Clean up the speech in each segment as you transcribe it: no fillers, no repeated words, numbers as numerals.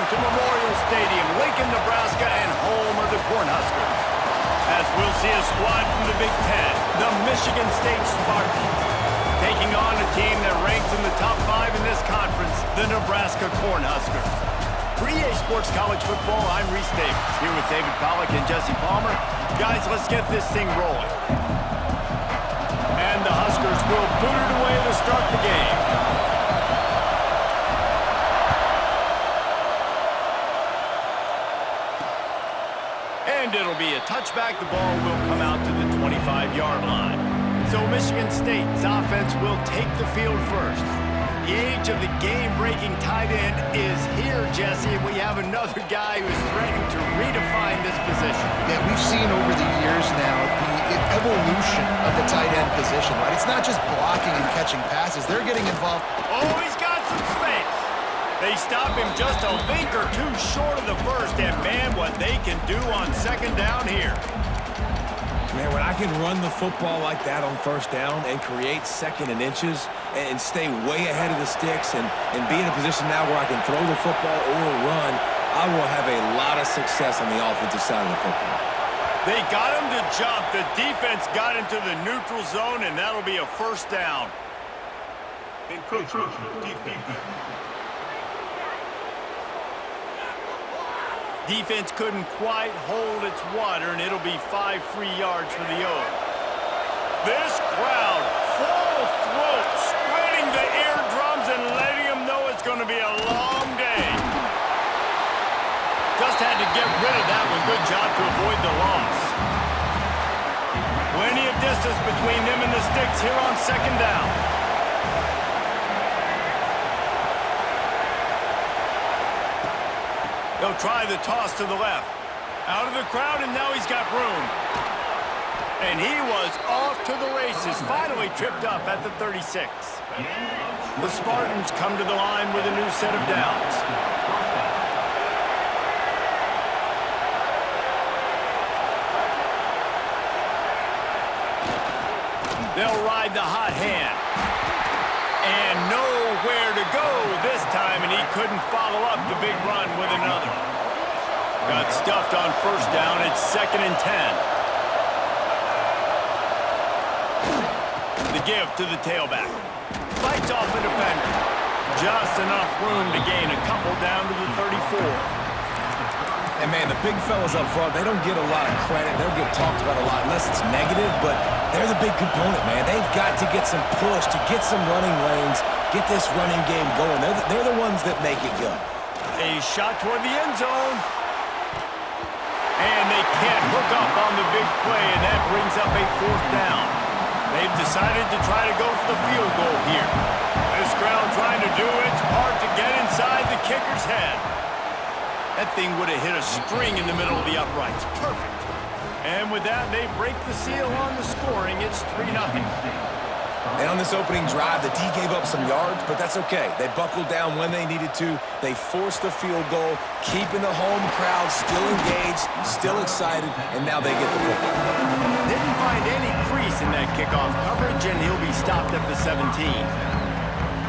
to Memorial Stadium, Lincoln, Nebraska, and home of the Cornhuskers. As we'll see a squad from the Big Ten, the Michigan State Spartans, taking on a team that ranks in the top 5 in this conference, the Nebraska Cornhuskers. For EA Sports College Football, I'm Reese Davis, here with David Pollack and Jesse Palmer. Guys, let's get this thing rolling. And the Huskers will boot it away to start the game. And it'll be a touchback. The ball will come out to the 25-yard line. So Michigan State's offense will take the field first. The age of the game-breaking tight end is here, Jesse, and we have another guy who's threatening to redefine this position. Yeah, we've seen over the years now the evolution of the tight end position, right? It's not just blocking and catching passes. They're getting involved. Oh, he's got some space. They stop him just a link or two short of the first, and man, what they can do on second down here. Man, when I can run the football like that on first down and create second and inches and stay way ahead of the sticks and be in a position now where I can throw the football or run, I will have a lot of success on the offensive side of the football. They got him to jump. The defense got into the neutral zone, and that'll be a first down. Defense couldn't quite hold its water, and it'll be 5 free yards for the O's. This crowd, full throat, splitting the eardrums and letting them know it's going to be a long day. Just had to get rid of that one. Good job to avoid the loss. Plenty of distance between them and the sticks here on second down. They'll try the toss to the left. Out of the crowd, and now he's got room. And he was off to the races, finally tripped up at the 36. The Spartans come to the line with a new set of downs. They'll ride the hot hand. And nowhere to go this time, and he couldn't follow up the big run with another. Got stuffed on first down. It's 2nd and 10. The give to the tailback. Fights off a defender. Just enough room to gain a couple down to the 34. And, man, the big fellas up front, they don't get a lot of credit. They'll get talked about a lot unless it's negative, but they're the big component, man. They've got to get some push, to get some running lanes, get this running game going. They're the ones that make it go. A shot toward the end zone. And they can't hook up on the big play, and that brings up a 4th down. They've decided to try to go for the field goal here. This crowd trying to do its part to get inside the kicker's head. That thing would have hit a string in the middle of the uprights. Perfect. And with that, they break the seal on the scoring. It's 3-0. And on this opening drive, the D gave up some yards, but that's okay. They buckled down when they needed to. They forced the field goal, keeping the home crowd still engaged, still excited, and now they get the football. Didn't find any crease in that kickoff coverage, and he'll be stopped at the 17.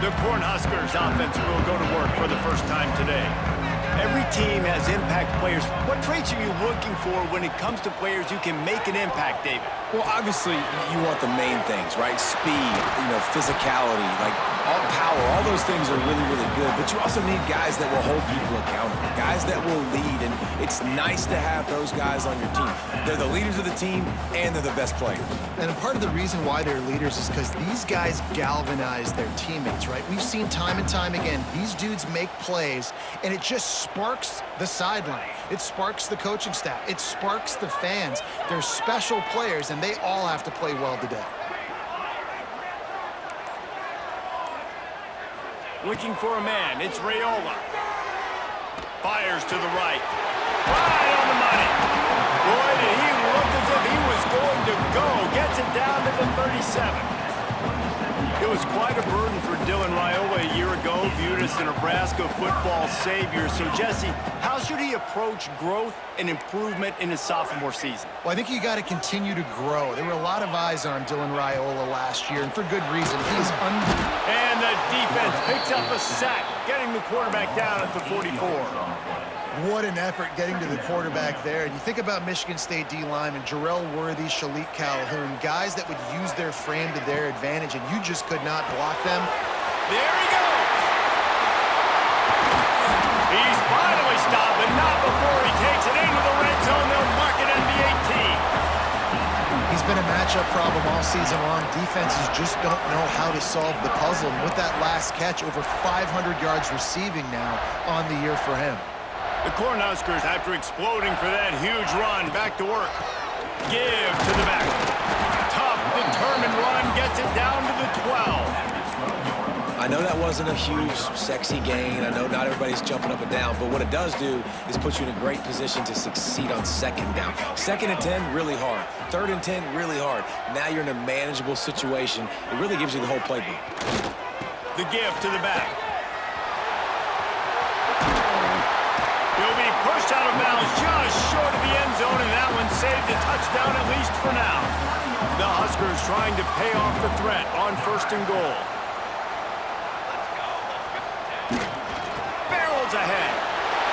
The Cornhuskers offense will go to work for the first time today. Every team has impact players. What traits are you looking for when it comes to players who can make an impact, David? Well, obviously, you want the main things, right? Speed, physicality, like all power. All those things are really, really good. But you also need guys that will hold people accountable, guys that will lead. And it's nice to have those guys on your team. They're the leaders of the team, and they're the best players. And part of the reason why they're leaders is because these guys galvanize their teammates, right? We've seen time and time again, these dudes make plays, and it just sparks the sideline. It sparks the coaching staff. It sparks the fans. They're special players, and they all have to play well today. Looking for a man. It's Raiola. Fires to the right. Right on the money. Boy, did he look as if he was going to go. Gets it down to the 37. It was quite a burden for Dylan Raiola a year ago, viewed as the Nebraska football savior. So, Jesse, how should he approach growth and improvement in his sophomore season? Well, I think you got to continue to grow. There were a lot of eyes on Dylan Raiola last year, and for good reason. He's And the defense picks up a sack, getting slowing the quarterback down at the 44. What an effort getting to the quarterback there. And you think about Michigan State D linemen, Jarrell Worthy, Shalik Calhoun, guys that would use their frame to their advantage, and you just could not block them. There he goes. He's finally stopped, but not before he takes it into the red zone. They'll mark it at the 18. He's been a matchup problem all season long. Defenses just don't know how to solve the puzzle. And with that last catch, over 500 yards receiving now on the year for him. The Cornhuskers, after exploding for that huge run, back to work. Give to the back. Tough, determined run, gets it down to the 12. I know that wasn't a huge, sexy gain. I know not everybody's jumping up and down, but what it does do is put you in a great position to succeed on second down. 2nd and 10, really hard. 3rd and 10, really hard. Now you're in a manageable situation. It really gives you the whole playbook. The give to the back. He'll be pushed out of bounds just short of the end zone, and that one saved a touchdown at least for now. The Huskers trying to pay off the threat on 1st and goal. Ahead.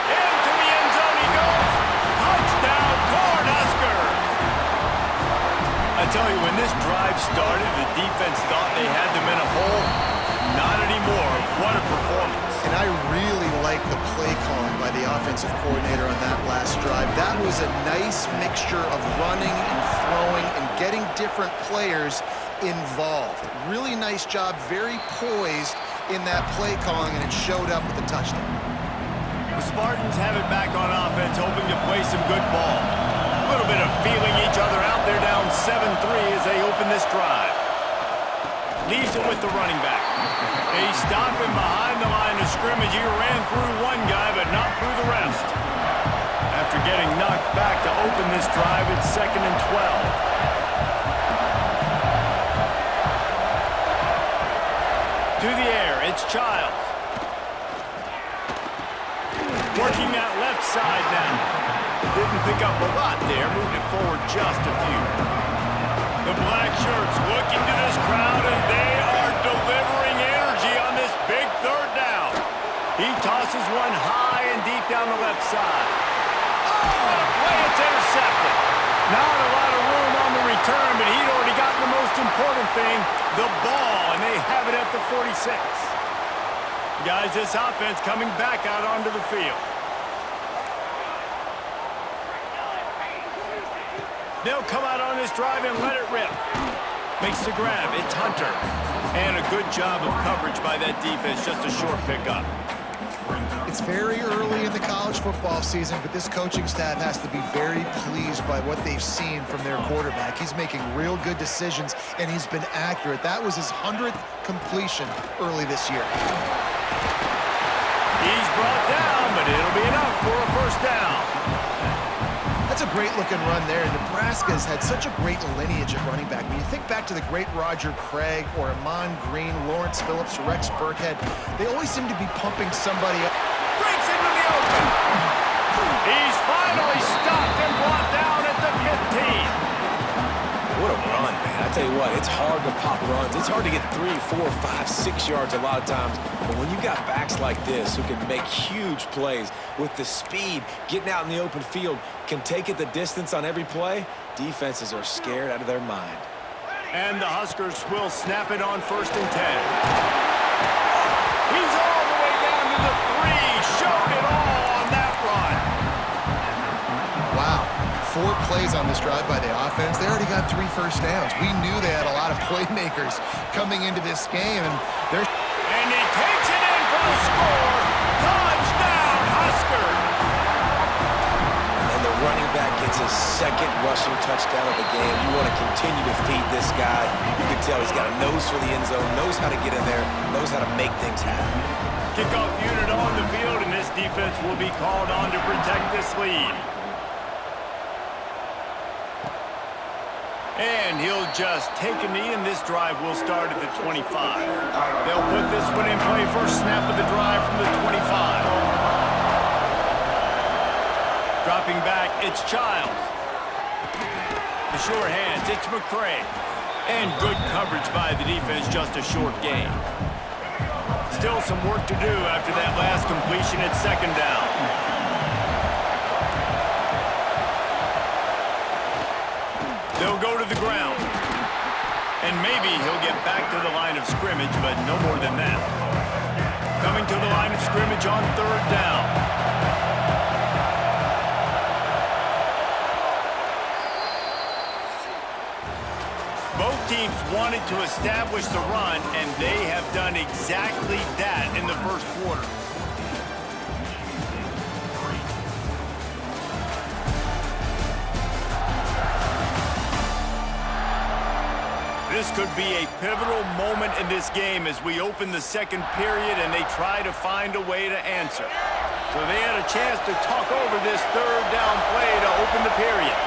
Into the end zone he goes. Touchdown, Cornhuskers! I tell you, when this drive started, the defense thought they had them in a hole. Not anymore. What a performance. And I really like the play calling by the offensive coordinator on that last drive. That was a nice mixture of running and throwing and getting different players involved. Really nice job, very poised in that play calling, and it showed up with a touchdown. The Spartans have it back on offense, hoping to play some good ball. A little bit of feeling each other out. They're down 7-3 as they open this drive. Leaves it with the running back. They stop him behind the line of scrimmage. He ran through one guy, but not through the rest. After getting knocked back to open this drive, it's 2nd and 12. To the air, it's Childs. Working that left side now. Didn't pick up a lot there, moved it forward just a few. The black shirts looking to this crowd, and they are delivering energy on this big 3rd down. He tosses one high and deep down the left side. Oh, what a play, it's intercepted. Not a lot of room on the return, but he'd already gotten the most important thing, the ball, and they have it at the 46. Guys, this offense coming back out onto the field. They'll come out on this drive and let it rip. Makes the grab. It's Hunter. And a good job of coverage by that defense. Just a short pickup. It's very early in the college football season, but this coaching staff has to be very pleased by what they've seen from their quarterback. He's making real good decisions, and he's been accurate. That was his 100th completion early this year. He's brought down, but it'll be enough for a 1st down. That's a great-looking run there. Nebraska's had such a great lineage at running back. When you think back to the great Roger Craig or Amon Green, Lawrence Phillips, Rex Burkhead, they always seem to be pumping somebody up. Breaks into the open. He's finally stopped and brought down at the 15. What a run, man. I tell you what, it's hard to pop runs. It's hard to get 3, 4, 5, 6 yards a lot of times. But when you got backs like this who can make huge plays with the speed, getting out in the open field, can take it the distance on every play, defenses are scared out of their mind. And the Huskers will snap it on 1st and 10. He's all the way down to the 3. Showed it all on that run. Wow. 4 plays on this drive by the offense. They already got 3 first downs. We knew they had a lot of playmakers coming into this game, and they're... And he takes it in for the score. Touchdown, Huskers! And the running back gets his 2nd rushing touchdown of the game. You want to continue to feed this guy. You can tell he's got a nose for the end zone, knows how to get in there, knows how to make things happen. Kickoff unit on the field, and this defense will be called on to protect this lead. And he'll just take a knee, and this drive will start at the 25. They'll put this one in play. First snap of the drive from the 25. Dropping back, it's Childs. The sure hands, it's McCray. And good coverage by the defense, just a short gain. still some work to do after that last completion at second down. They'll go to the ground. And maybe he'll get back to the line of scrimmage, but no more than that. Coming to the line of scrimmage on third down. Both teams wanted to establish the run, and they have done exactly that in the first quarter. This could be a pivotal moment in this game as we open the second period and they try to find a way to answer. So they had a chance to talk over this third down play to open the period.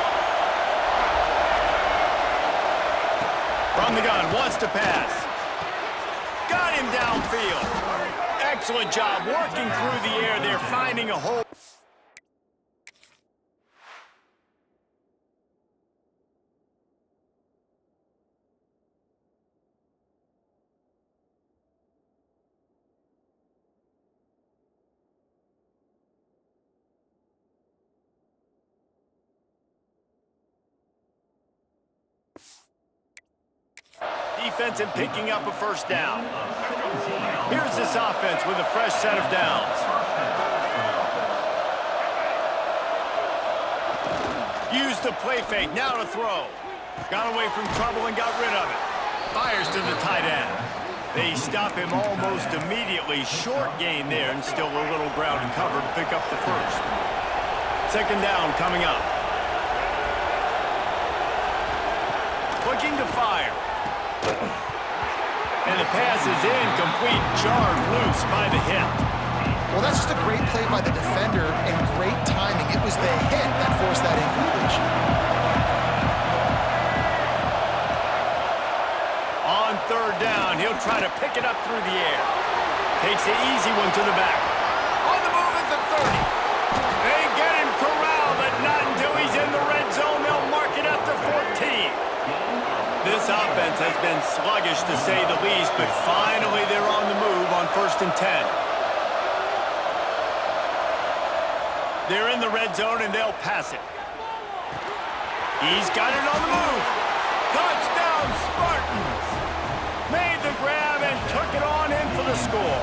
From the gun, wants to pass. Got him downfield. Excellent job working through the air there, finding a hole. Defense and picking up a first down. Here's this offense with a fresh set of downs. Used the play fake, now to throw. Got away from trouble and got rid of it. Fires to the tight end. They stop him almost immediately. Short gain there and still a little ground and cover to pick up the first. Second down coming up. Looking to fire. And the pass is incomplete, jarred loose by the hit. Well, that's just a great play by the defender and great timing. It was the hit that forced that incompletion. On third down, he'll try to pick it up through the air. Takes the easy one to the back. On the move at the 30. They get him corralled, but not until he's in the red zone. They'll mark it at the 14. This offense has been sluggish to say the least, but finally they're on the move on 1st and 10. They're in the red zone and they'll pass it. He's got it on the move. Touchdown Spartans! Made the grab and took it on in for the score.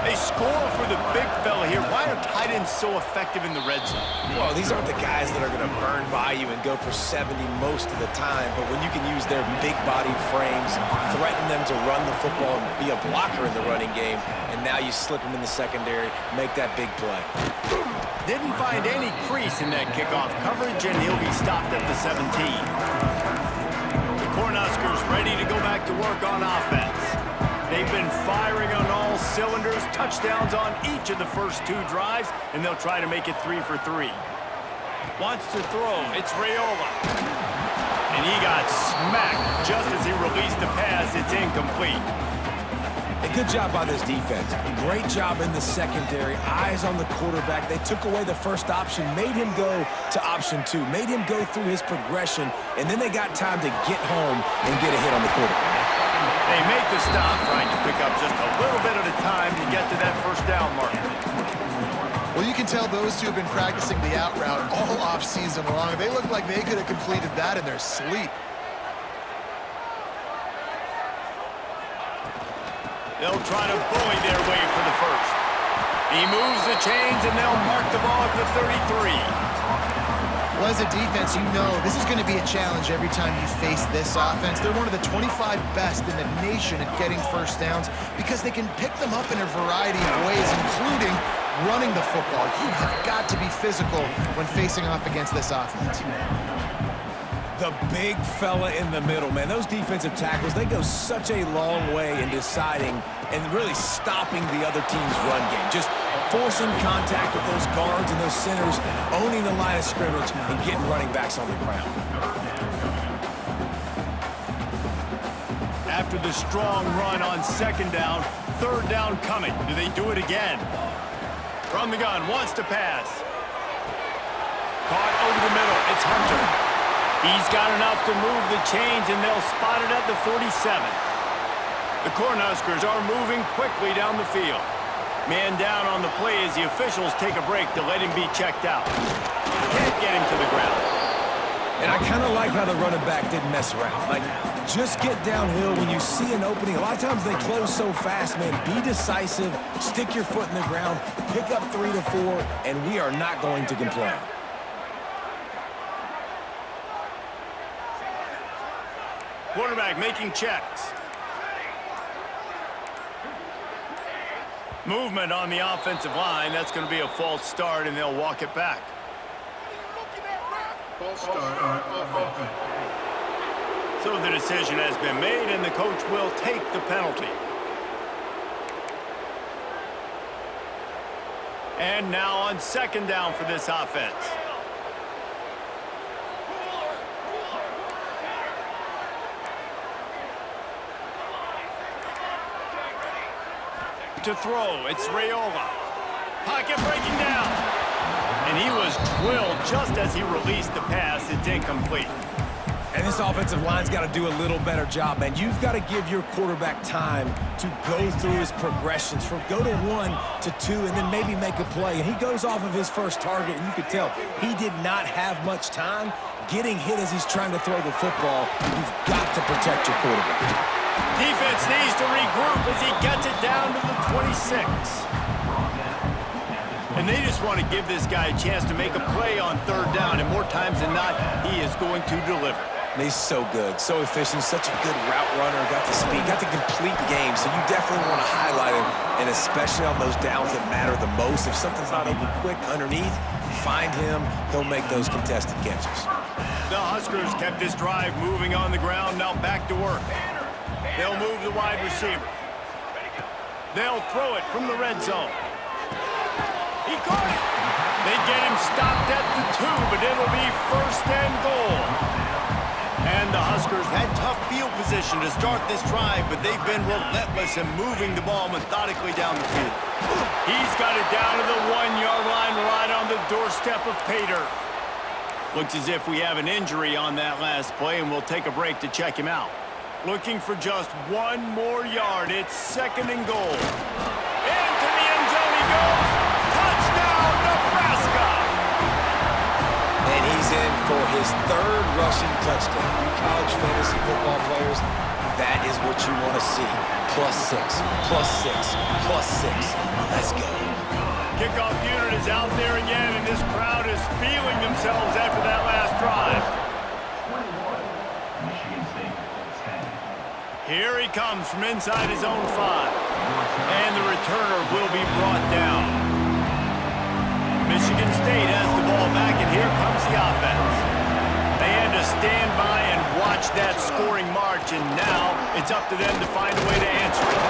They score for the big fella here. Why are tight ends so effective in the red zone? Well, these aren't the guys that are going to burn by you and go for 70 most of the time, but when you can use their big-bodied frames, threaten them to run the football and be a blocker in the running game, and now you slip them in the secondary, make that big play. Didn't find any crease in that kickoff coverage, and he'll be stopped at the 17. The Cornhuskers ready to go back to work on offense. They've been firing on all cylinders, touchdowns on each of the first 2 drives, and they'll try to make it 3 for 3. Wants to throw, it's Raiola. And he got smacked just as he released the pass. It's incomplete. A good job by this defense. Great job in the secondary. Eyes on the quarterback. They took away the first option, made him go to option 2, made him go through his progression, and then they got time to get home and get a hit on the quarterback. They make the stop, trying to pick up just a little bit at a time to get to that first down marker. Well, you can tell those two have been practicing the out route all off-season long. They look like they could have completed that in their sleep. They'll try to bully their way for the first. He moves the chains, and they'll mark the ball at the 33. Well, as a defense, you know this is going to be a challenge every time you face this offense. They're one of the 25 best in the nation at getting first downs because they can pick them up in a variety of ways, including running the football. You have got to be physical when facing off against this offense. The big fella in the middle, man. Those defensive tackles, they go such a long way in deciding and really stopping the other team's run game. Just forcing contact with those guards and those centers, owning the line of scrimmage, and getting running backs on the ground. After the strong run on second down, third down coming. Do they do it again? From the gun, wants to pass. Caught over the middle. It's Hunter. He's got enough to move the chains, and they'll spot it at the 47. The Cornhuskers are moving quickly down the field. Man down on the play as the officials take a break to let him be checked out. Can't get him to the ground. And I kind of like how the running back didn't mess around. Like, just get downhill when you see an opening. A lot of times they close so fast, man. Be decisive, stick your foot in the ground, pick up 3 to 4, and we are not going to complain. Quarterback making checks. Movement on the offensive line. That's going to be a false start, and they'll walk it back. False start on offense. So the decision has been made, and the coach will take the penalty. And now on second down for this offense. To throw, it's Raiola. Pocket breaking down. And he was drilled just as he released the pass. It's incomplete. And this offensive line's got to do a little better job, man. You've got to give your quarterback time to go through his progressions from go to 1 to 2 and then maybe make a play. And he goes off of his first target, and you could tell he did not have much time getting hit as he's trying to throw the football. You've got to protect your quarterback. Defense needs to regroup as he gets it down to the 26. And they just want to give this guy a chance to make a play on third down, and more times than not, he is going to deliver. And he's so good, so efficient, such a good route runner, got the speed, got the complete game, so you definitely want to highlight him, and especially on those downs that matter the most. If something's not open quick underneath, find him, he'll make those contested catches. The Huskers kept this drive moving on the ground, now back to work. They'll move the wide receiver. They'll throw it from the red zone. He caught it. They get him stopped at the 2, but it'll be first and goal. And the Huskers had tough field position to start this drive, but they've been relentless in moving the ball methodically down the field. He's got it down to the 1-yard line right on the doorstep of Pater. Looks as if we have an injury on that last play, and we'll take a break to check him out. Looking for just 1 more yard. It's second and goal. Into the end zone he goes. Touchdown, Nebraska! And he's in for his 3rd rushing touchdown. You college fantasy football players, that is what you want to see. +6, +6, +6. Let's go. Kickoff unit is out there again, and this crowd is feeling themselves after that last drive. Here he comes from inside his own 5. And the returner will be brought down. Michigan State has the ball back, and here comes the offense. They had to stand by and watch that scoring march, and now it's up to them to find a way to answer it.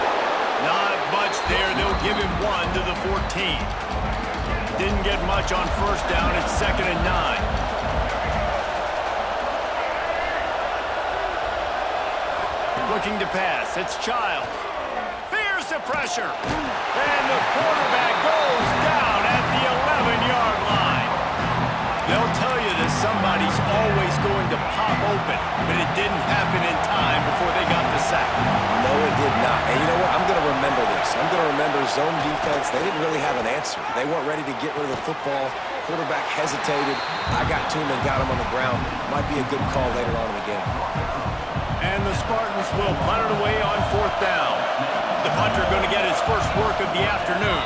Not much there. They'll give him 1 to the 14. Didn't get much on first down. It's second and 9. Looking to pass. It's Childs. Here's the pressure. And the quarterback goes down at the 11-yard line. They'll tell you that somebody's always going to pop open, but it didn't happen in time before they got the sack. No, it did not. And you know what? I'm going to remember this. I'm going to remember zone defense. They didn't really have an answer. They weren't ready to get rid of the football. Quarterback hesitated. I got to him and got him on the ground. Might be a good call later on in the game. And the Spartans will punt it away on 4th down. The punter going to get his first work of the afternoon.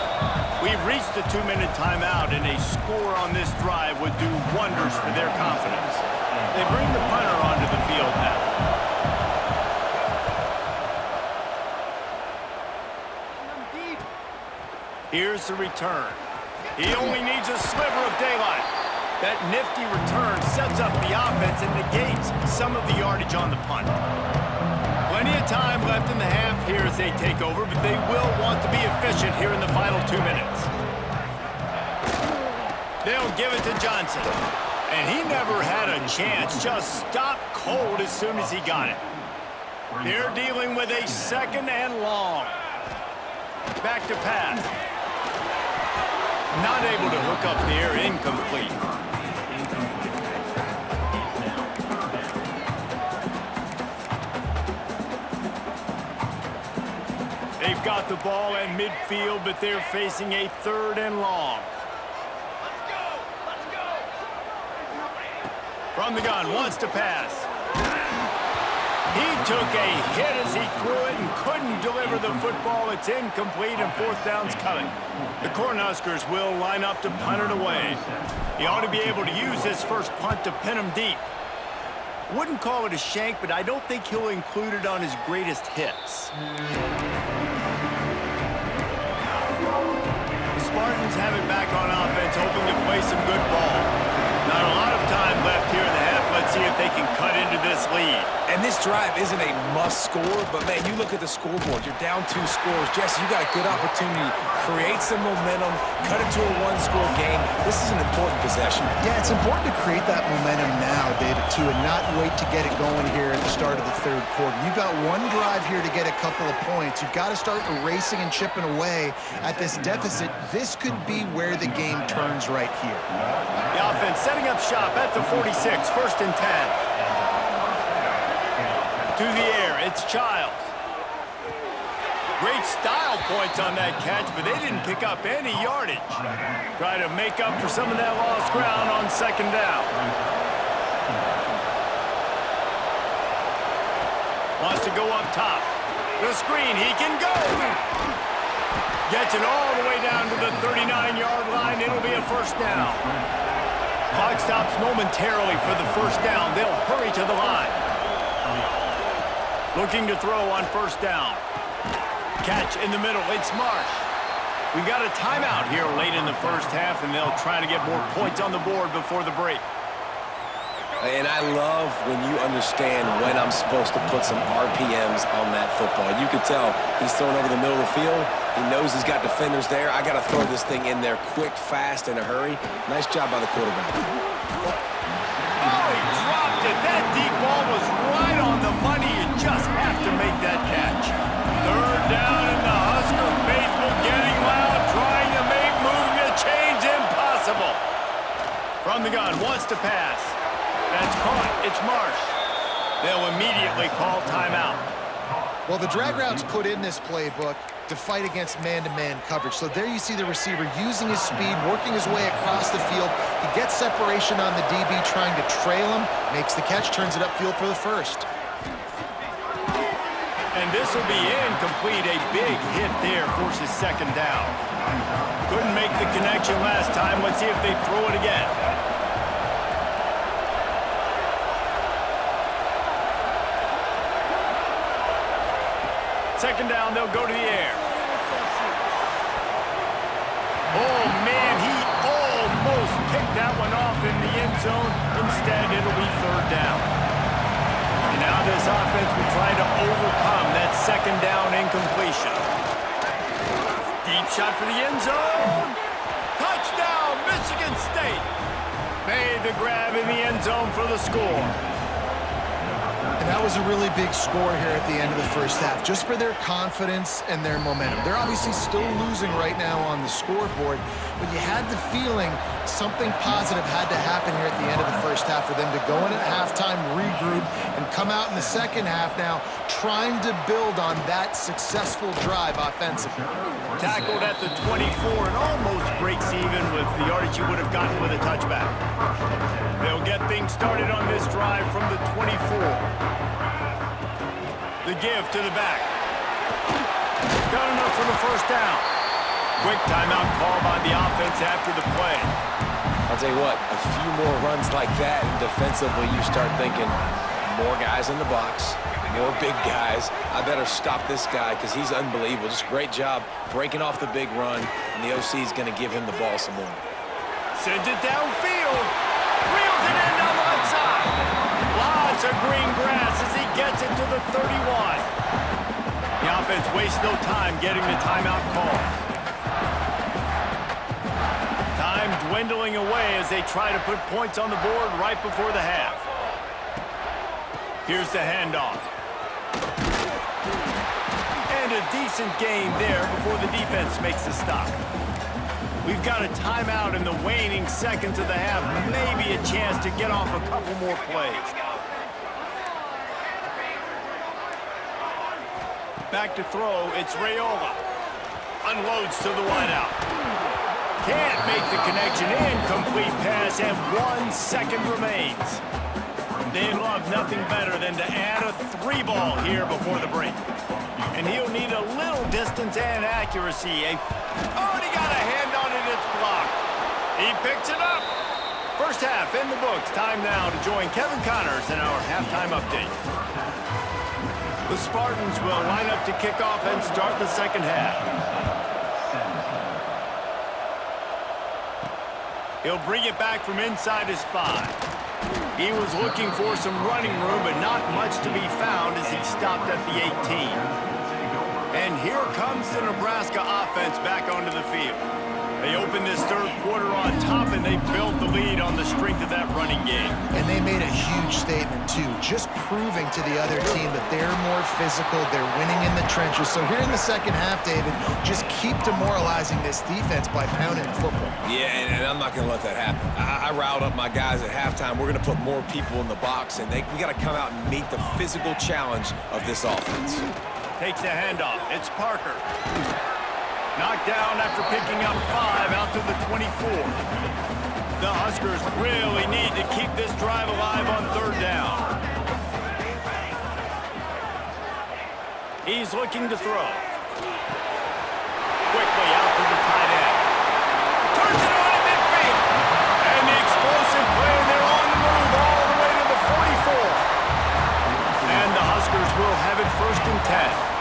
We've reached the 2-minute timeout, and a score on this drive would do wonders for their confidence. They bring the punter onto the field now. Here's the return. He only needs a sliver of daylight. That nifty return sets up the offense and negates some of the yardage on the punt. Plenty of time left in the half here as they take over, but they will want to be efficient here in the final 2 minutes. They'll give it to Johnson. And he never had a chance. Just stopped cold as soon as he got it. They're dealing with a second and long. Back to pass. Not able to hook up there, incomplete. They've got the ball at midfield, but they're facing a 3rd and long. From the gun, wants to pass. He took a hit as he threw it and couldn't deliver the football. It's incomplete and 4th down's coming. The Cornhuskers will line up to punt it away. He ought to be able to use this first punt to pin him deep. Wouldn't call it a shank, but I don't think he'll include it on his greatest hits. The Spartans have it back on offense, hoping to play some good ball. Not a lot of time left here in the half. Let's see if they can cut into this lead. And this drive isn't a must score, but man, you look at the scoreboard, you're down 2 scores. Jesse, you got a good opportunity. Create some momentum, cut it to a 1-score game. This is an important possession. Yeah, it's important to create that momentum now, David, too, and not wait to get it going here at the start of the 3rd quarter. You've got one drive here to get a couple of points. You've got to start erasing and chipping away at this deficit. This could be where the game turns right here. The offense setting up shop at the 46, 1st and 10. To the air, it's Childs. Great style points on that catch, but they didn't pick up any yardage. Try to make up for some of that lost ground on 2nd down. Wants to go up top. The screen, he can go. Gets it all the way down to the 39-yard line. It'll be a 1st down. Clock stops momentarily for the 1st down. They'll hurry to the line. Looking to throw on 1st down. Catch in the middle. It's Marsh. We've got a timeout here late in the 1st half, and they'll try to get more points on the board before the break. And I love when you understand when I'm supposed to put some RPMs on that football. You could tell he's throwing over the middle of the field. He knows he's got defenders there. I got to throw this thing in there quick, fast, in a hurry. Nice job by the quarterback. Oh, he dropped it. That deep ball was right on the money. You just have to make that catch. 3rd down, and the Husker faithful getting loud, trying to make moving a change impossible. From the gun, wants to pass. That's caught. It's Marsh. They'll immediately call timeout. Well, the drag route's put in this playbook to fight against man-to-man coverage. So there you see the receiver using his speed, working his way across the field. He gets separation on the DB, trying to trail him, makes the catch, turns it upfield for the 1st. And this will be incomplete. A big hit there forces 2nd down. Couldn't make the connection last time. Let's see if they throw it again. Second down, they'll go to the air. Oh, man, he almost picked that one off in the end zone. Instead, it'll be 3rd down. And now this offense will try to overcome that 2nd down incompletion. Deep shot for the end zone. Touchdown, Michigan State. Made the grab in the end zone for the score. And that was a really big score here at the end of the 1st half, just for their confidence and their momentum. They're obviously still losing right now on the scoreboard, but you had the feeling something positive had to happen here at the end of the 1st half for them to go in at halftime, regroup, and come out in the 2nd half now trying to build on that successful drive offensively. Tackled at the 24 and almost breaks even with the yardage you would have gotten with a touchback. They'll get things started on this drive from the 24. The give to the back. Got enough for the 1st down. Quick timeout call by the offense after the play. I'll tell you what, a few more runs like that, and defensively you start thinking, more guys in the box, more big guys. I better stop this guy because he's unbelievable. Just great job breaking off the big run, and the OC is going to give him the ball some more. Sends it downfield. Reels it in on the left side. Lots of green grass as he gets it to the 31. The offense wastes no time getting the timeout call. Time dwindling away as they try to put points on the board right before the half. Here's the handoff. And a decent gain there before the defense makes the stop. We've got a timeout in the waning seconds of the half. Maybe a chance to get off a couple more plays. Back to throw, it's Raiola. Unloads to the wideout. Can't make the connection. Incomplete pass, and 1 second remains. They'd love nothing better than to add a 3-ball here before the break. And he'll need a little distance and accuracy. Oh, and he got a hand on it. It's blocked. He picks it up. First half in the books. Time now to join Kevin Connors in our halftime update. The Spartans will line up to kick off and start the second half. He'll bring it back from inside his 5. He was looking for some running room, but not much to be found as he stopped at the 18. And here comes the Nebraska offense back onto the field. They opened this third quarter on top, and they built the lead on the strength of that running game. And they made a huge statement, too, just proving to the other team that they're more physical, they're winning in the trenches. So here in the second half, David, just keep demoralizing this defense by pounding the football. Yeah, and I'm not going to let that happen. I riled up my guys at halftime. We're going to put more people in the box, and we got to come out and meet the physical challenge of this offense. Takes the handoff. It's Parker. Knocked down after picking up 5 out to the 24. The Huskers really need to keep this drive alive on third down. He's looking to throw. Quickly out to the tight end. Turns it on in midfield. And the explosive play, they're on the move all the way to the 44. And the Huskers will have it 1st and 10.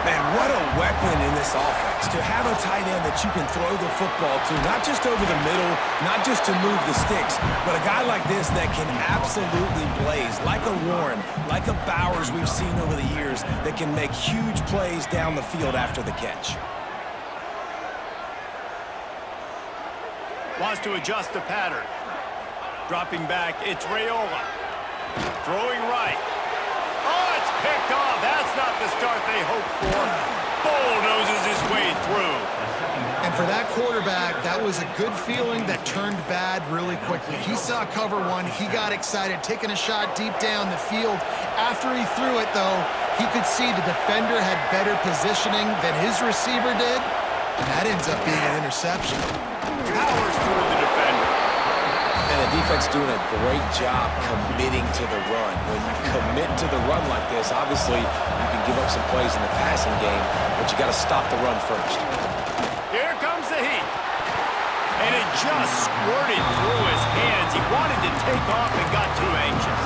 Man, what a weapon in this offense. To have a tight end that you can throw the football to, not just over the middle, not just to move the sticks, but a guy like this that can absolutely blaze, like a Warren, like a Bowers we've seen over the years, that can make huge plays down the field after the catch. Wants to adjust the pattern. Dropping back, it's Raiola. Throwing right. Oh, it's picked off. That's not the start they hoped for. Bulldozes his way through. And for that quarterback, that was a good feeling that turned bad really quickly. He saw cover 1. He got excited, taking a shot deep down the field. After he threw it, though, he could see the defender had better positioning than his receiver did, and that ends up being an interception. Powers through the defender. And the defense doing a great job committing to the run. When you commit to the run like this, obviously you can give up some plays in the passing game, but you got to stop the run first. Here comes the heat. And it just squirted through his hands. He wanted to take off and got too anxious.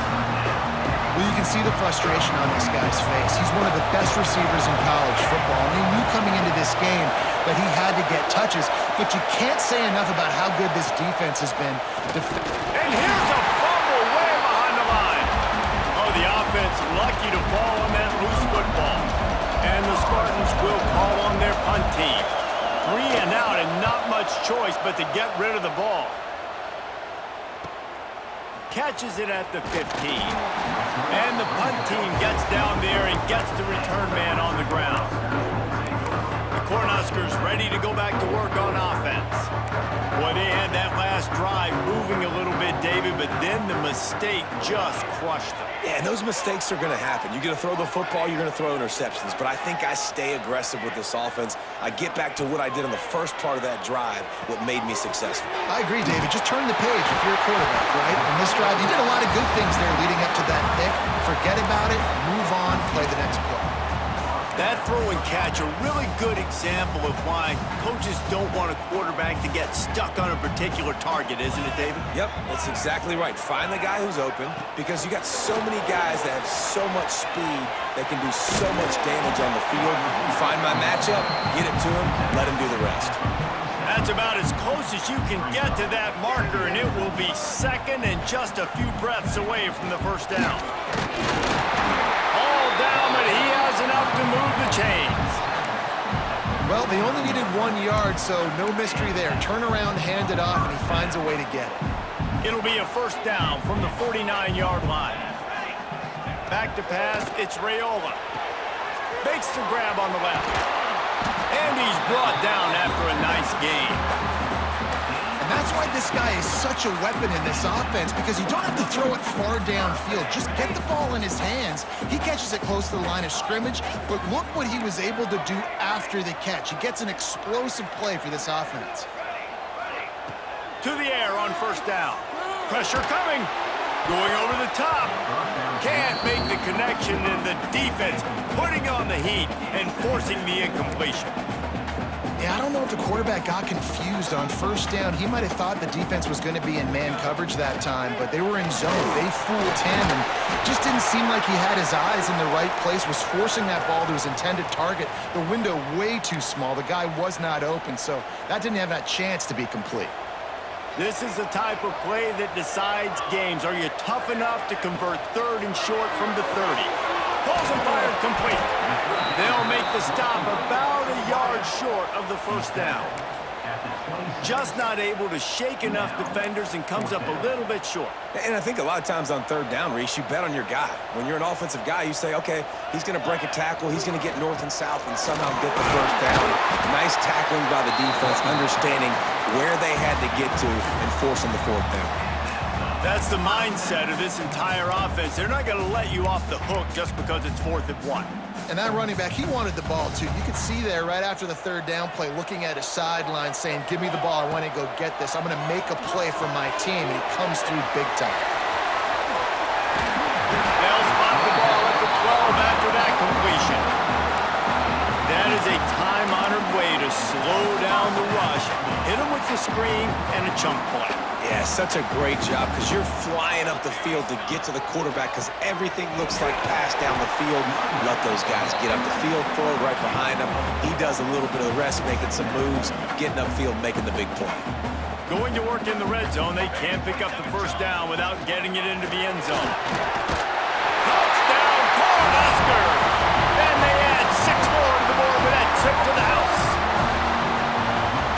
Well, you can see the frustration on this guy's face. He's one of the best receivers in college football, and he knew coming into this game that he had to get touches, but you can't say enough about how good this defense has been. And here's a fumble way behind the line. Oh, the offense lucky to fall on that loose football. And the Spartans will call on their punt team. 3 and out and not much choice but to get rid of the ball. Catches it at the 15. And the punt team gets down there and gets the return man on the ground. The Cornhuskers ready to go back to work on offense. Boy, they had that last drive moving a little bit, David, but then the mistake just crushed them. Yeah, and those mistakes are going to happen. You're going to throw the football, you're going to throw interceptions. But I think I stay aggressive with this offense. I get back to what I did in the first part of that drive, what made me successful. I agree, David. Just turn the page if you're a quarterback, right? In this drive, you did a lot of good things there leading up to that pick. Forget about it, move on, play the next play. That throw and catch, a really good example of why coaches don't want a quarterback to get stuck on a particular target, isn't it, David? Yep, that's exactly right. Find the guy who's open, because you got so many guys that have so much speed that can do so much damage on the field. You find my matchup, get it to him, let him do the rest. That's about as close as you can get to that marker, and it will be second and just a few breaths away from the first down. All down, but he has enough to move the chains. Well, they only needed 1 yard, so no mystery there. Turn around, hand it off, and he finds a way to get it. It'll be a first down from the 49-yard line. Back to pass, it's Raiola. Makes the grab on the left. And he's brought down after a nice gain. And That's why this guy is such a weapon in this offense, because you don't have to throw it far downfield. Just get the ball in his hands. He catches it close to the line of scrimmage, but look what he was able to do after the catch. He gets an explosive play for this offense. To the air on first down. Pressure coming. Going over the top. Can't make the connection, and the defense putting on the heat and forcing the incompletion. Yeah, I don't know if the quarterback got confused on first down. He might have thought the defense was going to be in man coverage that time, but they were in zone. They fooled him, and just didn't seem like he had his eyes in the right place, was forcing that ball to his intended target. The window way too small. The guy was not open, so that didn't have that chance to be complete. This is the type of play that decides games. Are you tough enough to convert third and short from the 30? Balls and fired complete. They'll make the stop about a yard short of the first down. Just not able to shake enough defenders and comes up a little bit short. And I think a lot of times on third down, Reese, you bet on your guy. When you're an offensive guy, you say, okay, he's going to break a tackle, he's going to get north and south and somehow get the first down. Nice tackling by the defense, understanding where they had to get to and forcing the fourth down. That's the mindset of this entire offense. They're not going to let you off the hook just because it's 4th and 1. And that running back, he wanted the ball too. You could see there right after the third down play, looking at his sideline saying, give me the ball, I want to go get this. I'm going to make a play for my team, and he comes through big time. They'll spot the ball at the 12 after that completion. That is a time-honored way to slow down the rush, hit him with the screen, and a chunk play. Yeah, such a great job, because you're flying up the field to get to the quarterback, because everything looks like pass down the field. Let those guys get up the field, throw it right behind him. He does a little bit of the rest, making some moves, getting upfield, making the big play. Going to work in the red zone, they can't pick up the first down without getting it into the end zone. Touchdown, Cornhuskers! And they add 6 more to the board with that trip to the house.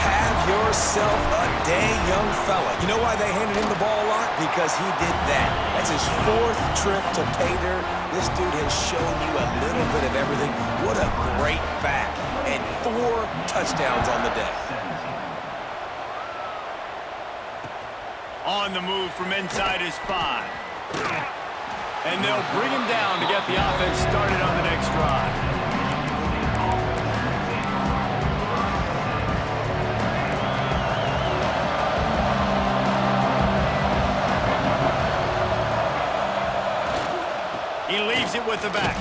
Have yourself a day, young fella. You know why they handed him the ball a lot? Because he did that. That's his 4th trip to pay dirt. This dude has shown you a little bit of everything. What a great back. And 4 touchdowns on the day. On the move from inside his 5. And they'll bring him down to get the offense started on the next drive. He leaves it with the back.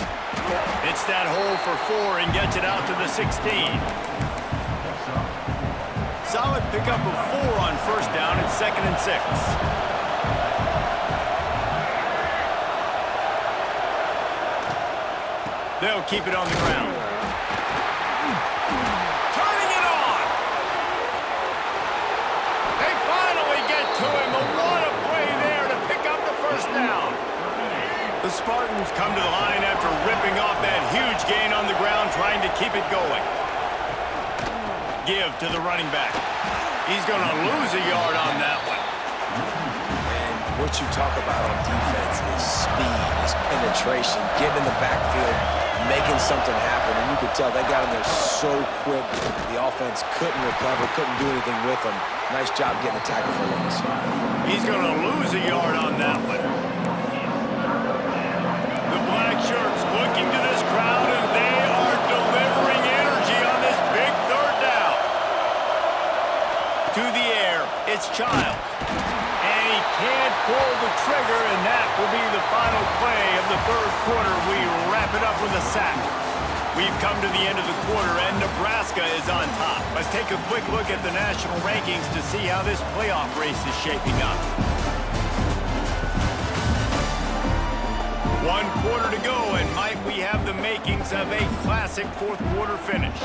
It's that hole for 4 and gets it out to the 16. Solid pickup of 4 on first down and 2nd and 6. They'll keep it on the ground. Turning it on. They finally get to him. But what a play there to pick up the first down. The Spartans come to the line after ripping off that huge gain on the ground, trying to keep it going. Give to the running back. He's going to lose a yard on that one. And what you talk about on defense is speed, is penetration, getting in the backfield, making something happen. And you could tell they got in there so quick. The offense couldn't recover, couldn't do anything with them. Nice job getting the tackle for loss. He's going to lose a yard on that one. The black shirts looking to this crowd, and they are delivering energy on this big third down. To the air, it's Childs. And he can't pull the trigger, and that will be the final play of the third quarter. We wrap it up with a sack. We've come to the end of the quarter, and Nebraska is on top. Let's take a quick look at the national rankings to see how this playoff race is shaping up. 1 quarter to go, and might we have the makings of a classic fourth quarter finish.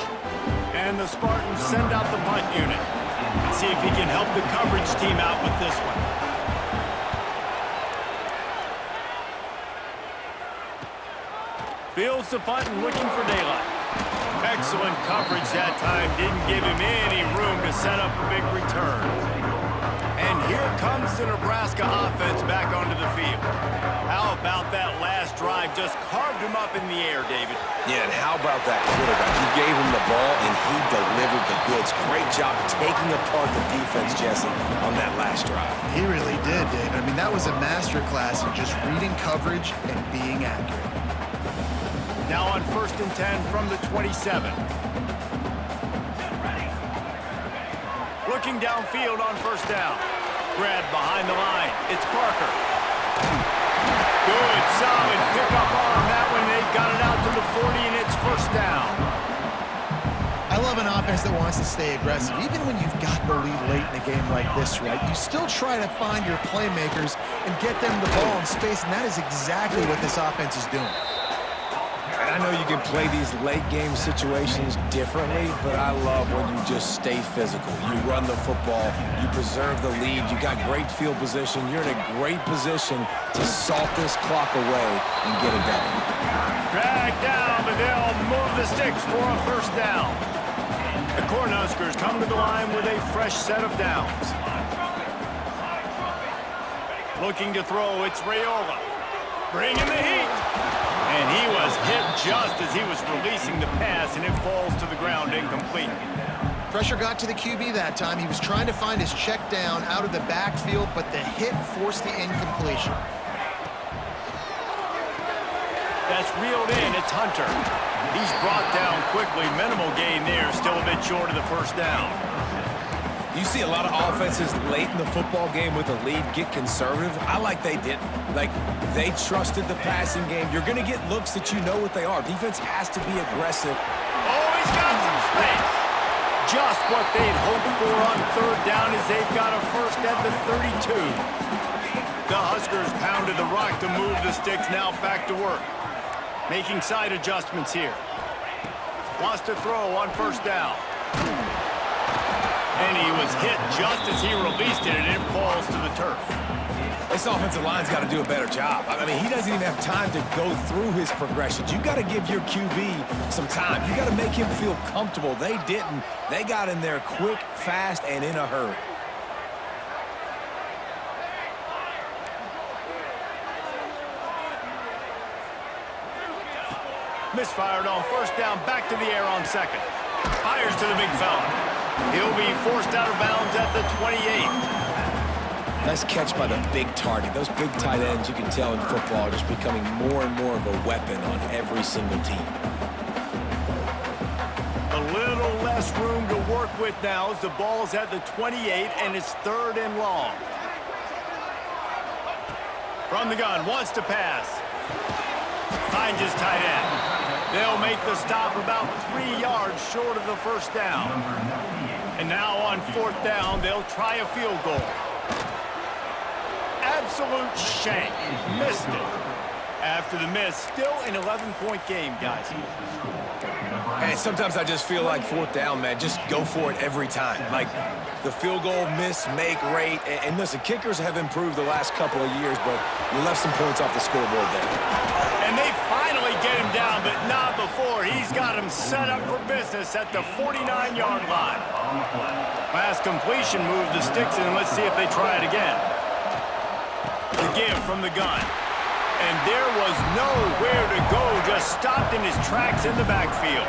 And the Spartans send out the punt unit. Let's see if he can help the coverage team out with this one. Fields the punt and looking for daylight. Excellent coverage that time. Didn't give him any room to set up a big return. And here comes the Nebraska offense back onto the field. How about that last drive? Just just carved him up in the air, David. Yeah, and how about that quarterback? He gave him the ball, and he delivered the goods. Great job taking apart the defense, Jesse, on that last drive. He really did, Dave. I mean, that was a masterclass in just reading coverage and being accurate. Now on 1st and 10 from the 27. Looking downfield on 1st down. Grab behind the line. It's Parker. Good, solid pickup on that one. They've got it out to the 40, and it's 1st down. I love an offense that wants to stay aggressive. Even when you've got the lead late in a game like this, right, you still try to find your playmakers and get them the ball in space, and that is exactly what this offense is doing. And I know you can play these late-game situations differently, but I love when you just stay physical. You run the football, you preserve the lead, you got great field position, you're in a great position to salt this clock away and get it done. Drag down, but they'll move the sticks for a 1st down. The Cornhuskers come to the line with a fresh set of downs. Looking to throw, it's Raiola. Bringing the heat. And he was hit just as he was releasing the pass, and it falls to the ground incomplete. Pressure got to the QB that time. He was trying to find his check down out of the backfield, but the hit forced the incompletion. That's reeled in. It's Hunter. He's brought down quickly. Minimal gain there. Still a bit short of the 1st down. You see a lot of offenses late in the football game with a lead get conservative. I like they didn't. Like, they trusted the passing game. You're going to get looks that you know what they are. Defense has to be aggressive. Oh, he's got some space. Just what they'd hoped for on 3rd down as they've got a 1st at the 32. The Huskers pounded the rock to move the sticks. Now back to work. Making side adjustments here. Wants to throw on 1st down. And he was hit just as he released it, and it falls to the turf. This offensive line's got to do a better job. I mean, he doesn't even have time to go through his progressions. You got to give your QB some time. You got to make him feel comfortable. They didn't. They got in there quick, fast, and in a hurry. Misfired on 1st down, back to the air on 2nd. Fires to the big fella. He'll be forced out of bounds at the 28. Nice catch by the big target. Those big tight ends, you can tell in football, are just becoming more and more of a weapon on every single team. A little less room to work with now as the ball's at the 28, and it's 3rd and long. From the gun, wants to pass. Finds his tight end. They'll make the stop about 3 yards short of the 1st down. And now on 4th down, they'll try a field goal. Absolute shank. Missed it. After the miss, still an 11-point game, guys. And sometimes I just feel like 4th down, man, just go for it every time. Like the field goal miss, make rate. And listen, kickers have improved the last couple of years, but you left some points off the scoreboard there. And they finally get him down, but not before. He's got him set up for business at the 49-yard line. Last completion moved the sticks in. Let's see if they try it again. The give from the gun. And there was nowhere to go, just stopped in his tracks in the backfield.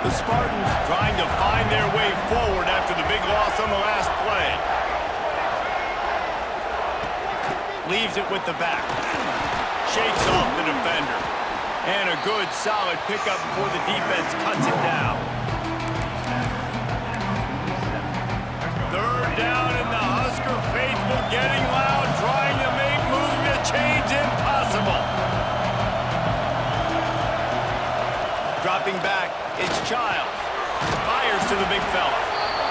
The Spartans trying to find their way forward after the big loss on the last play. Leaves it with the back. Shakes off the defender. And a good, solid pickup before the defense cuts it down. 3rd down, and the Husker faithful getting loud, trying to make moving a change impossible. Dropping back, it's Childs. Fires to the big fella.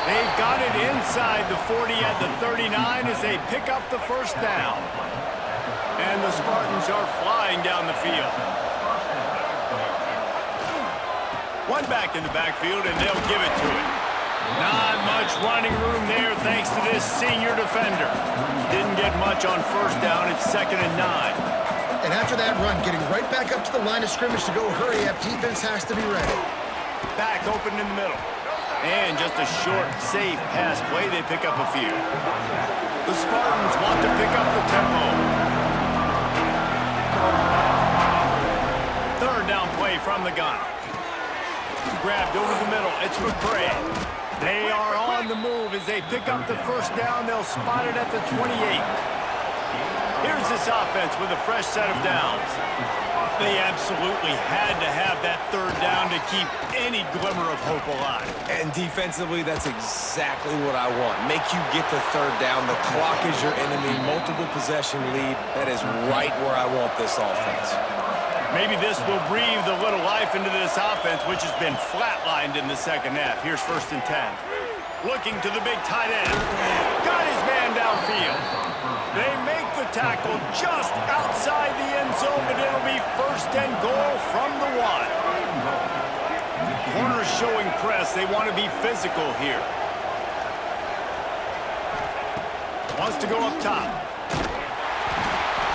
They've got it inside the 40 at the 39 as they pick up the 1st down. And the Spartans are flying down the field. One back in the backfield, and they'll give it to him. Not much running room there thanks to this senior defender. Didn't get much on 1st down. It's 2nd and 9. And after that run, getting right back up to the line of scrimmage to go hurry up, defense has to be ready. Back open in the middle. And just a short, safe pass play. They pick up a few. The Spartans want to pick up the tempo. play from the gun. Grabbed over the middle. It's McCray. They are on the move as they pick up the first down. They'll spot it at the 28. Here's this offense with a fresh set of downs. They absolutely had to have that third down to keep any glimmer of hope alive. And defensively, that's exactly what I want. Make you get the third down. The clock is your enemy. Multiple possession lead. That is right where I want this offense. Maybe this will breathe a little life into this offense, which has been flatlined in the second half. Here's 1st and 10. Looking to the big tight end. Got his man downfield. They make the tackle just outside the end zone, but it'll be 1st and goal from the 1. Corners showing press. They want to be physical here. Wants to go up top.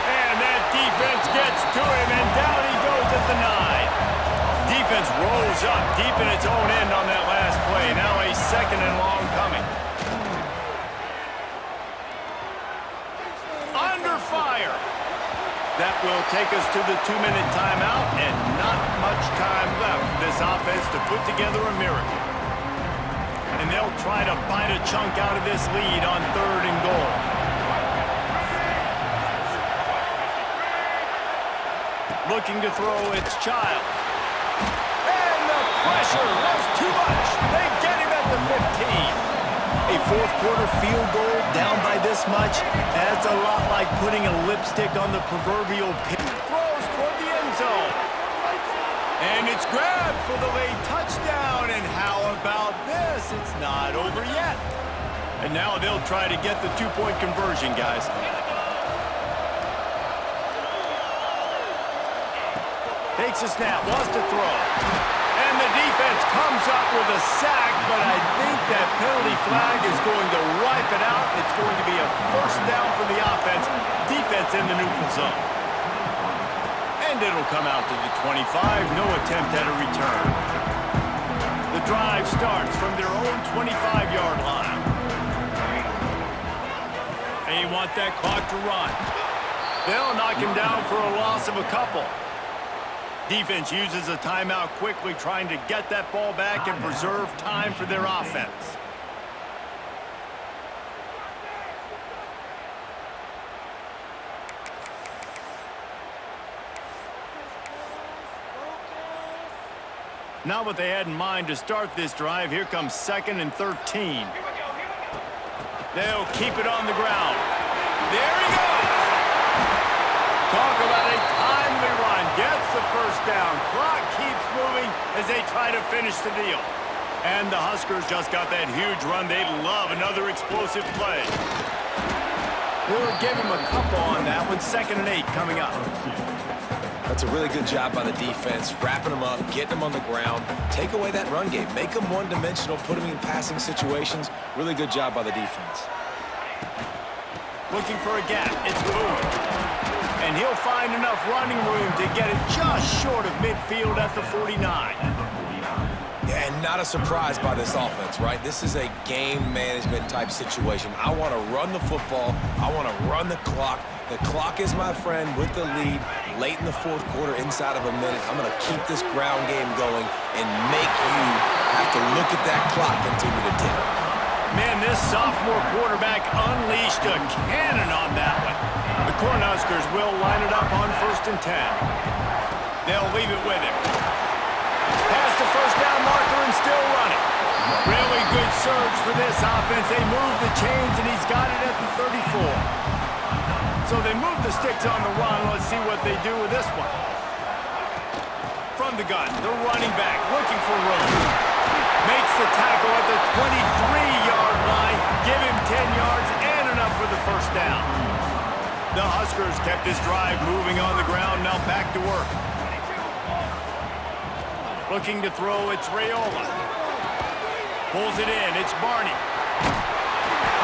And that defense gets to him, and down he goes at the 9. Defense rolls up deep in its own end on that last play. Now a 2nd and long coming. Under fire. That will take us to the 2-minute timeout, and not much time left for this offense to put together a miracle. And they'll try to bite a chunk out of this lead on 3rd and goal. Looking to throw, it's Child. And the pressure was too much. They get him at the 15. A 4th quarter field goal down by this much. That's a lot like putting a lipstick on the proverbial pig. Throws toward the end zone. And it's grabbed for the late touchdown. And how about this? It's not over yet. And now they'll try to get the 2-point conversion, guys. Takes a snap, wants to throw. And the defense comes up with a sack, but I think that penalty flag is going to wipe it out. It's going to be a 1st down for the offense. Defense in the neutral zone. And it'll come out to the 25. No attempt at a return. The drive starts from their own 25-yard line. They want that clock to run. They'll knock him down for a loss of a couple. Defense uses a timeout quickly, trying to get that ball back and preserve time for their offense. Not what they had in mind to start this drive. Here comes 2nd and 13. They'll keep it on the ground. There he goes! Talk about a timely run. Gets the 1st down. Clock keeps moving as they try to finish the deal. And the Huskers just got that huge run. They love another explosive play. We'll give them a couple on that one. 2nd and 8 coming up. That's a really good job by the defense, wrapping them up, getting them on the ground. Take away that run game. Make them one-dimensional, put them in passing situations. Really good job by the defense. Looking for a gap. It's Boone. And he'll find enough running room to get it just short of midfield at the 49. Yeah, and not a surprise by this offense, right? This is a game management type situation. I want to run the football. I want to run the clock. The clock is my friend with the lead. Late in the 4th quarter, inside of a minute, I'm going to keep this ground game going and make you have to look at that clock continue to tick. Man, this sophomore quarterback unleashed a cannon on that one. The Cornhuskers will line it up on 1st and 10. They'll leave it with him. Past the 1st down marker and still running. Really good surge for this offense. They move the chains, and he's got it at the 34. So they move the sticks on the run. Let's see what they do with this one. From the gun, the running back looking for room. Makes the tackle at the 23-yard line. Give him 10 yards and enough for the 1st down. The Huskers kept this drive moving on the ground. Now back to work. Looking to throw, it's Raiola. Pulls it in, it's Barney.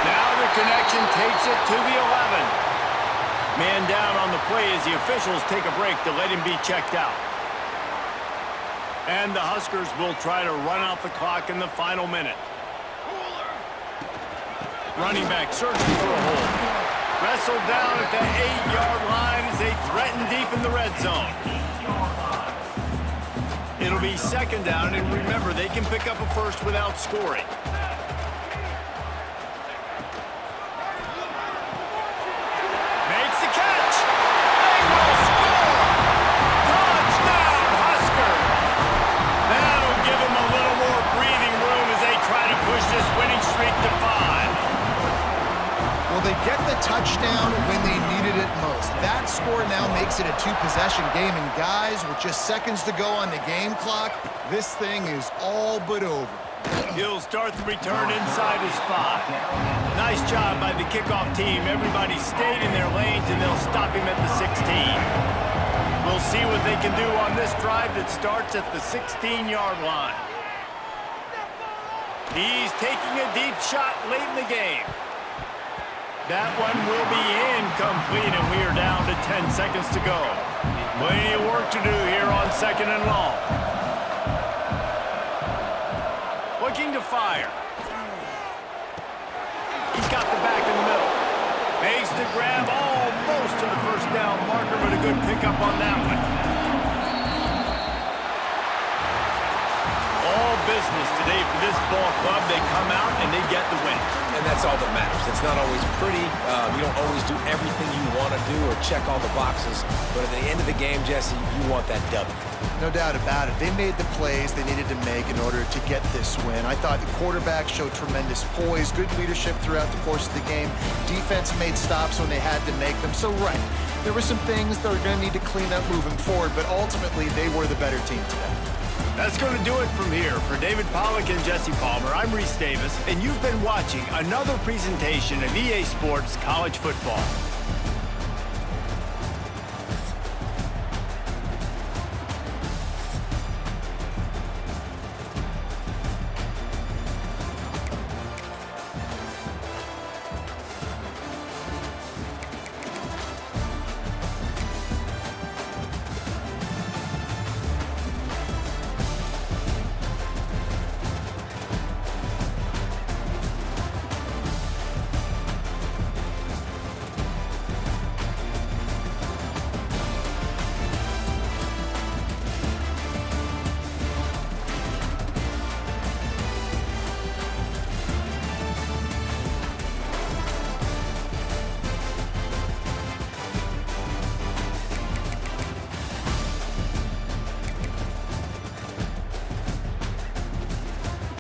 Now the connection takes it to the 11. Man down on the play as the officials take a break to let him be checked out. And the Huskers will try to run out the clock in the final minute. Running back searching for a hole. Wrestled down at the 8-yard line as they threaten deep in the red zone. It'll be second down, and remember, they can pick up a first without scoring. Makes the catch. They will score. Touchdown, Huskers. That'll give them a little more breathing room as they try to push this winning streak to 5. Well, they get the touchdown when they needed it most. That score now makes it a two-possession game, and guys, with just seconds to go on the game clock, this thing is all but over. He'll start the return inside his 5. Nice job by the kickoff team. Everybody stayed in their lanes, and they'll stop him at the 16. We'll see what they can do on this drive that starts at the 16-yard line. He's taking a deep shot late in the game. That one will be incomplete, and we are down to 10 seconds to go. Plenty of work to do here on second and long. Looking to fire. He's got the back in the middle. Makes the grab almost to the first down marker, but a good pickup on that one. All business today for this ball club. They come out and they get the win. And that's all that matters. It's not always pretty. You don't always do everything you want to do or check all the boxes. But at the end of the game, Jesse, you want that W. No doubt about it. They made the plays they needed to make in order to get this win. I thought the quarterback showed tremendous poise, good leadership throughout the course of the game. Defense made stops when they had to make them. So, right, there were some things that are going to need to clean up moving forward, but ultimately they were the better team today. That's going to do it from here. For David Pollack and Jesse Palmer, I'm Reese Davis, and you've been watching another presentation of EA Sports College Football.